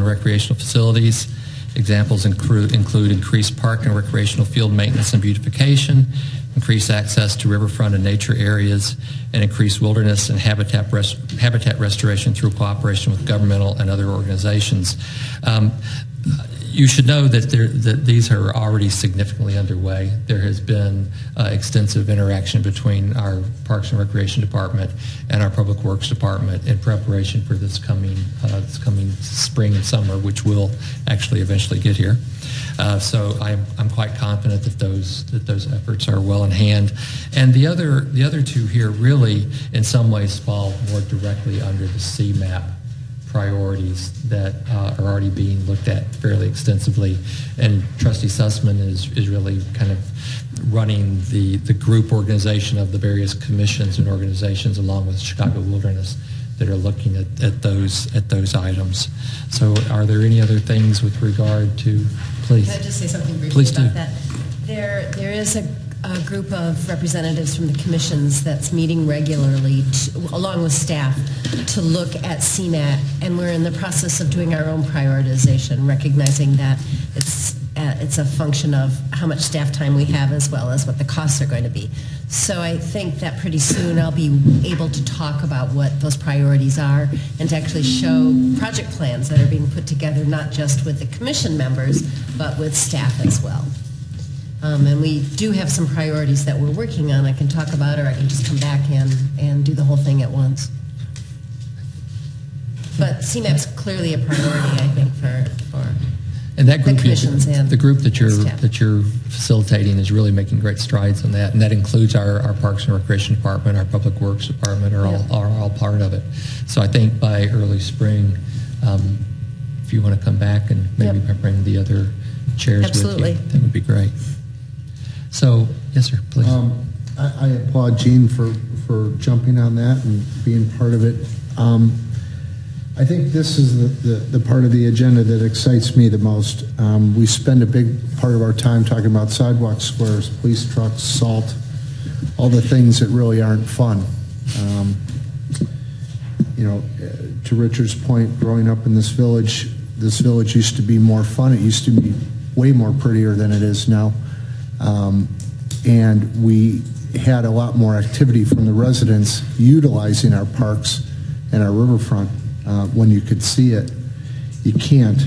recreational facilities. Examples include increased park and recreational field maintenance and beautification, increased access to riverfront and nature areas, and increased wilderness and habitat restoration through cooperation with governmental and other organizations. You should know that these are already significantly underway. There has been extensive interaction between our Parks and Recreation Department and our Public Works Department in preparation for this coming spring and summer, which will actually eventually get here. So I'm quite confident that those efforts are well in hand. And the other two here really, in some ways, fall more directly under the CMAP priorities that are already being looked at fairly extensively. And Trustee Sussman is really kind of running the group organization of the various commissions and organizations along with Chicago Wilderness that are looking at those items. So are there any other things with regard to, please? Can I just say something briefly about that? There is a group of representatives from the commissions that's meeting regularly along with staff to look at CMAT, and we're in the process of doing our own prioritization, recognizing that it's a function of how much staff time we have as well as what the costs are going to be. So I think that pretty soon I'll be able to talk about what those priorities are and to actually show project plans that are being put together, not just with the commission members, but with staff as well. And we do have some priorities that we're working on. I can talk about, or I can just come back and do the whole thing at once. But CMAP's clearly a priority, I think, for and that group, the commissions and the group that you're facilitating is really making great strides on that, and that includes our Parks and Recreation Department, our Public Works Department are all part of it. So I think by early spring, if you want to come back and maybe bring the other chairs Absolutely. with you, that would be great. So, yes, sir, please. I applaud Gene for jumping on that and being part of it. I think this is the part of the agenda that excites me the most. We spend a big part of our time talking about sidewalks, squares, police trucks, salt, all the things that really aren't fun. To Richard's point, growing up in this village used to be more fun. It used to be way more prettier than it is now. And we had a lot more activity from the residents utilizing our parks and our riverfront. When you could see it, you can't.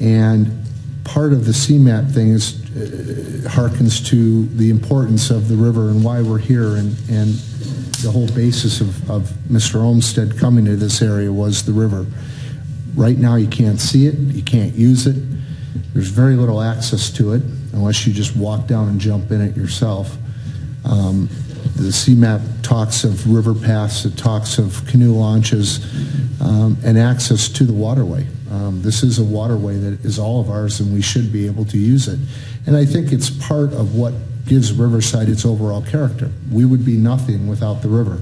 And part of the CMAP thing is harkens to the importance of the river and why we're here, and the whole basis of Mr. Olmsted coming to this area was the river. Right now you can't see it, you can't use it. There's very little access to it unless you just walk down and jump in it yourself. The CMAP talks of river paths, it talks of canoe launches, and access to the waterway. This is a waterway that is all of ours, and we should be able to use it. And I think it's part of what gives Riverside its overall character. We would be nothing without the river.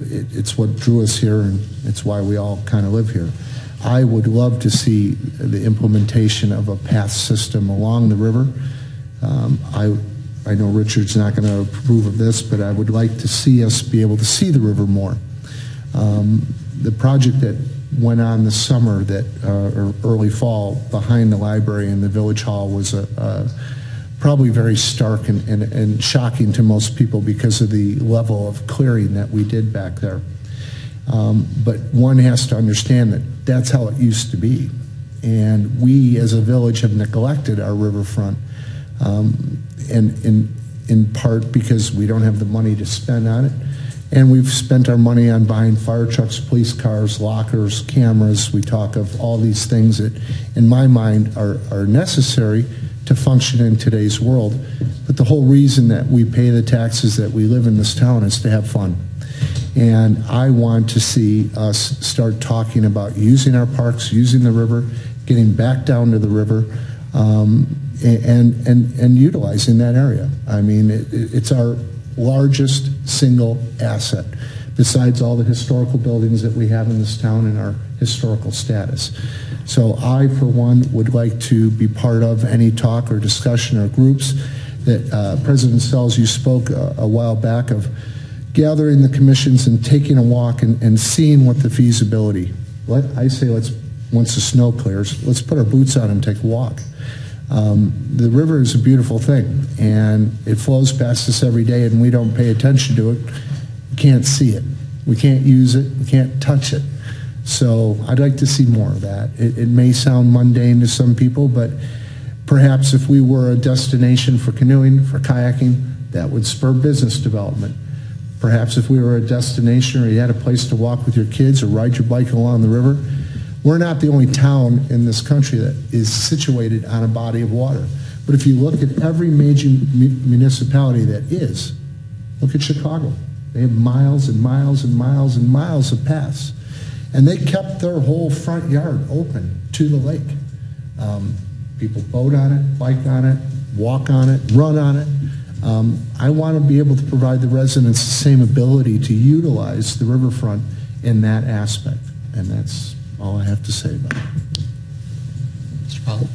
It's what drew us here, and it's why we all kind of live here. I would love to see the implementation of a path system along the river. I know Richard's not going to approve of this, but I would like to see us be able to see the river more. The project that went on this summer, or early fall, behind the library and the village hall was probably very stark and shocking to most people because of the level of clearing that we did back there. But one has to understand that that's how it used to be. And we as a village have neglected our riverfront, and in part because we don't have the money to spend on it. And we've spent our money on buying fire trucks, police cars, lockers, cameras. We talk of all these things that, in my mind, are necessary to function in today's world. But the whole reason that we pay the taxes that we live in this town is to have fun. And I want to see us start talking about using our parks, using the river, getting back down to the river, and utilizing that area. I mean, it's our largest single asset, besides all the historical buildings that we have in this town and our historical status. So I, for one, would like to be part of any talk or discussion or groups that President Sells, you spoke a while back of gathering the commissions and taking a walk and seeing what the feasibility. I say let's once the snow clears, let's put our boots on and take a walk. The river is a beautiful thing, and it flows past us every day, and we don't pay attention to it. We can't see it. We can't use it. We can't touch it. So I'd like to see more of that. It may sound mundane to some people, but perhaps if we were a destination for canoeing, for kayaking, that would spur business development. Perhaps if we were a destination or you had a place to walk with your kids or ride your bike along the river. We're not the only town in this country that is situated on a body of water. But if you look at every major municipality that is, look at Chicago. They have miles and miles and miles and miles of paths. And they kept their whole front yard open to the lake. People boat on it, bike on it, walk on it, run on it. I want to be able to provide the residents the same ability to utilize the riverfront in that aspect. And that's all I have to say about it. Mr. Powell?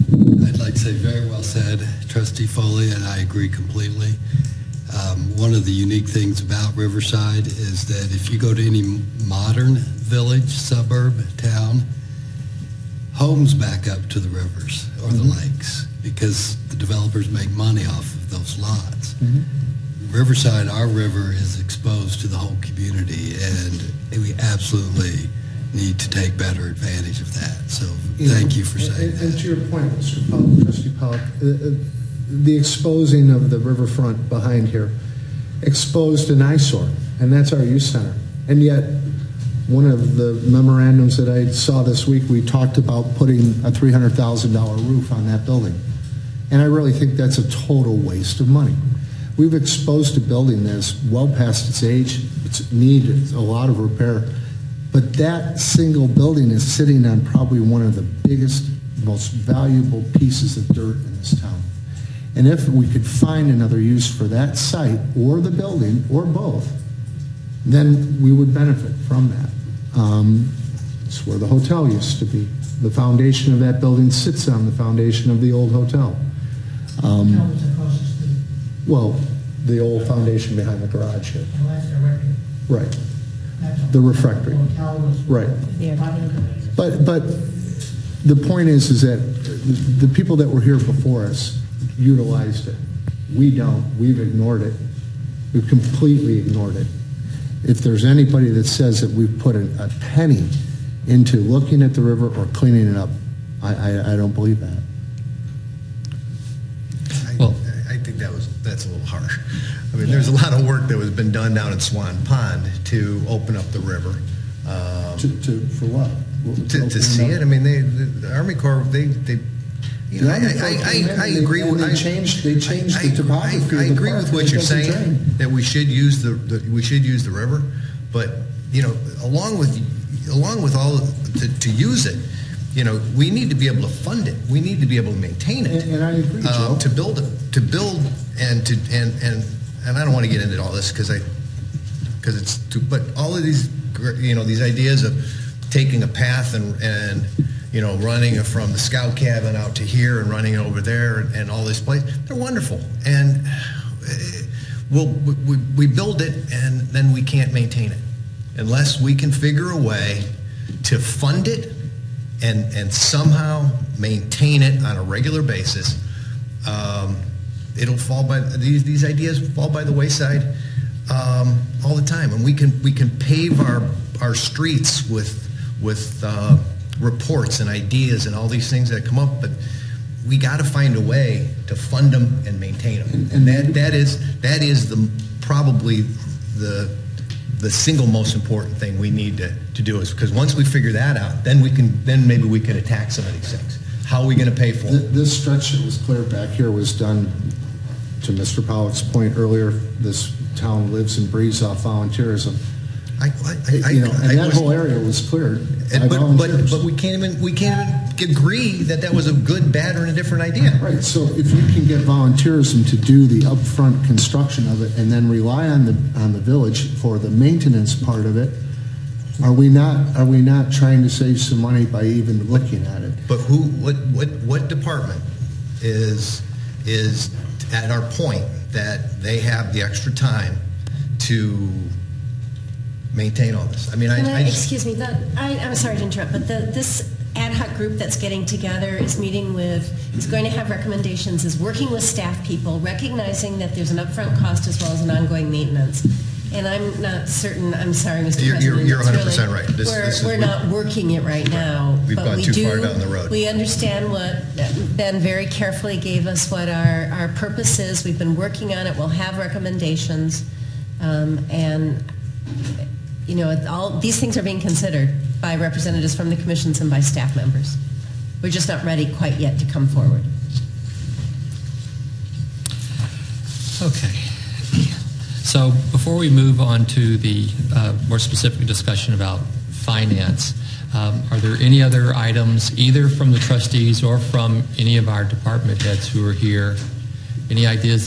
I'd like to say very well said, Trustee Foley, and I agree completely. One of the unique things about Riverside is that if you go to any modern village, suburb, town, homes back up to the rivers or the lakes because the developers make money off of those lots. Riverside, our river, is exposed to the whole community, and we absolutely need to take better advantage of that. So thank you for saying that. And to your point, Mr. Pollock, Trustee Pollock, the exposing of the riverfront behind here exposed an eyesore, and that's our youth center. And yet, one of the memorandums that I saw this week, we talked about putting a $300,000 roof on that building. And I really think that's a total waste of money. We've exposed a building that's well past its age. It needs a lot of repair. But that single building is sitting on probably one of the biggest, most valuable pieces of dirt in this town. And if we could find another use for that site or the building or both, then we would benefit from that. It's where the hotel used to be. The foundation of that building sits on the foundation of the old hotel. Well, the old foundation behind the garage here. Right. The refectory. Right. But the point is that the people that were here before us utilized it. We don't. We've ignored it. We've completely ignored it. If there's anybody that says that we've put a penny into looking at the river or cleaning it up, I don't believe that. I think that's a little harsh. I mean, there's a lot of work that was been done down in Swan Pond to open up the river. For what? To see it. I mean, the Army Corps, you know, I agree with. They changed the topography. I agree with what you're saying, that we should use the river, but you know, along with all to use it, you know, we need to be able to fund it. We need to be able to maintain it. And I agree, Joe. To build and I don't want to get into all this because it's too. But all of these, you know, these ideas of taking a path and you know, running from the scout cabin out to here and running over there and all this place, they're wonderful. And we build it and then we can't maintain it unless we can figure a way to fund it and somehow maintain it on a regular basis. It'll fall by these ideas fall by the wayside all the time, and we can pave our streets with reports and ideas and all these things that come up, but we got to find a way to fund them and maintain them, and that is probably the single most important thing we need to do, is because once we figure that out, then maybe we can attack some of these things. How are we going to pay for it? This stretch that was cleared back here was done, to Mr. Pollock's point earlier, this town lives and breathes off volunteerism. That whole area was cleared by volunteers. But we can't even agree that was a good, bad, or a different idea. Right. So if you can get volunteerism to do the upfront construction of it and then rely on the village for the maintenance part of it, are we not trying to save some money by even looking at it? But what department is at our point that they have the extra time to maintain all this? I mean, excuse me. I'm sorry to interrupt, but this ad hoc group that's getting together is going to have recommendations, is working with staff people, recognizing that there's an upfront cost as well as an ongoing maintenance. And I'm not certain, I'm sorry, Mr. President. You're 100% really, right. We're not working it right now. We've but gone we too do, far down the road. We understand what Ben very carefully gave us, what our purpose is. We've been working on it. We'll have recommendations. And, you know, all these things are being considered by representatives from the commissions and by staff members. We're just not ready quite yet to come forward. Okay. So before we move on to the more specific discussion about finance, are there any other items, either from the trustees or from any of our department heads who are here, any ideas